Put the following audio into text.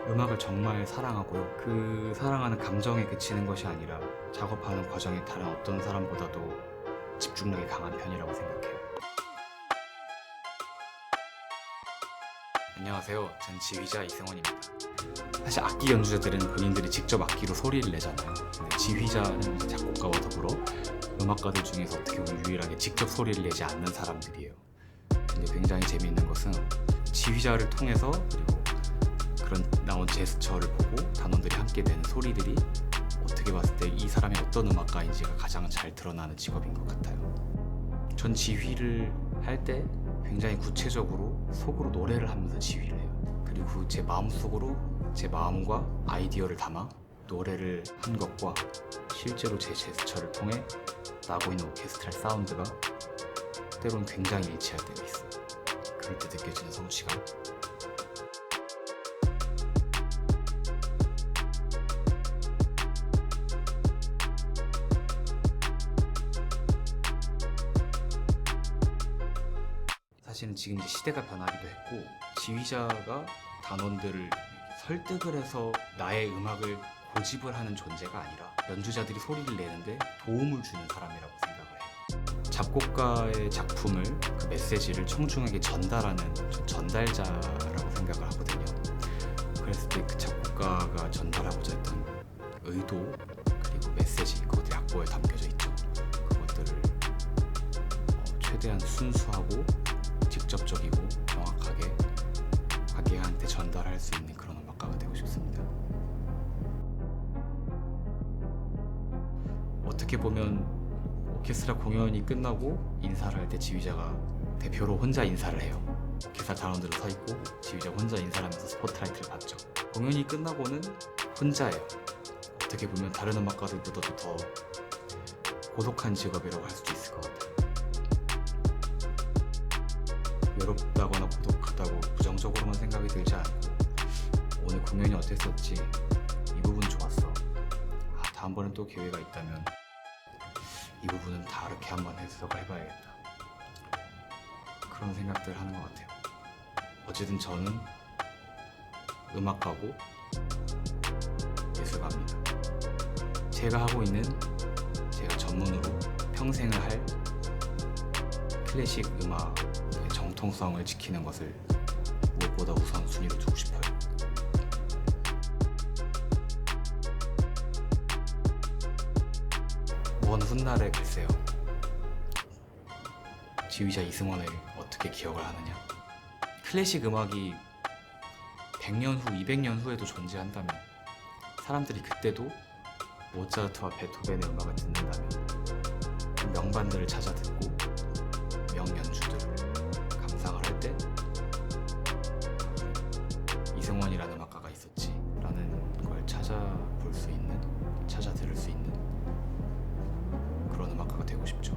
음악을 정말 사랑하고요. 그 사랑하는 감정에 그치는 것이 아니라 작업하는 과정에 다른 어떤 사람보다도 집중력이 강한 편이라고 생각해요. 안녕하세요. 전 지휘자 이승원입니다. 사실 악기 연주자들은 본인들이 직접 악기로 소리를 내잖아요. 근데 지휘자는 작곡가와 더불어 음악가들 중에서 어떻게 보면 유일하게 직접 소리를 내지 않는 사람들이에요. 근데 굉장히 재미있는 것은 지휘자를 통해서 그리고 그런 나온 제스처를 보고 단원들이 함께 내는 소리들이 어떻게 봤을 때 이 사람이 어떤 음악가인지가 가장 잘 드러나는 직업인 것 같아요. 전 지휘를 할 때 굉장히 구체적으로 속으로 노래를 하면서 지휘를 해요. 그리고 제 마음속으로 제 마음과 아이디어를 담아 노래를 한 것과 실제로 제 제스처를 통해 나고 있는 오케스트랄 사운드가 때로는 굉장히 일치할 때가 있어요. 그럴 때 느껴지는 성취감. 사실은 지금 이제 시대가 변하기도 했고 지휘자가 단원들을 설득을 해서 나의 음악을 고집을 하는 존재가 아니라 연주자들이 소리를 내는데 도움을 주는 사람이라고 생각을 해요. 작곡가의 작품을 그 메시지를 청중에게 전달하는 전달자라고 생각을 하거든요. 그랬을 때 그 작곡가가 전달하고자 했던 의도 그리고 메시지 그것들이 악보에 담겨져 있죠. 그것들을 최대한 순수하고 직접적이고 정확하게 관객한테 전달할 수 있는 그런 음악가가 되고 싶습니다. 어떻게 보면 오케스트라 공연이 끝나고 인사를 할 때 지휘자가 대표로 혼자 인사를 해요. 오케스트라 단원들은 서 있고 지휘자가 혼자 인사를 하면서 스포트라이트를 받죠. 공연이 끝나고는 혼자예요. 어떻게 보면 다른 음악가들보다도 더 고독한 직업이라고 할 수도 있을 것 같아요. 외롭다거나 고독하다고 부정적으로만 생각이 들지 않고 오늘 공연이 어땠었지? 이 부분 좋았어. 다음번엔 또 기회가 있다면 이 부분은 다르게 한번 해석을 해봐야겠다. 그런 생각들을 하는 것 같아요. 어쨌든 저는 음악가고 예술가입니다. 제가 하고 있는 제가 전문으로 평생을 할 클래식 음악의 정통성을 지키는 것을 무엇보다 우선순위로 두고 싶어요. 먼 훗날에 글쎄요. 지휘자 이승원을 어떻게 기억을 하느냐. 클래식 음악이 100년 후, 200년 후에도 존재한다면 사람들이 그때도 모차르트와 베토벤의 음악을 듣는다면 그 명반들을 찾아 듣고 명연주들을 감상을 할 때 이승원이라는 음악가가 있었지 라는 걸 찾아볼 수 있는, 찾아 들을 수 있는 그런 음악가가 되고 싶죠.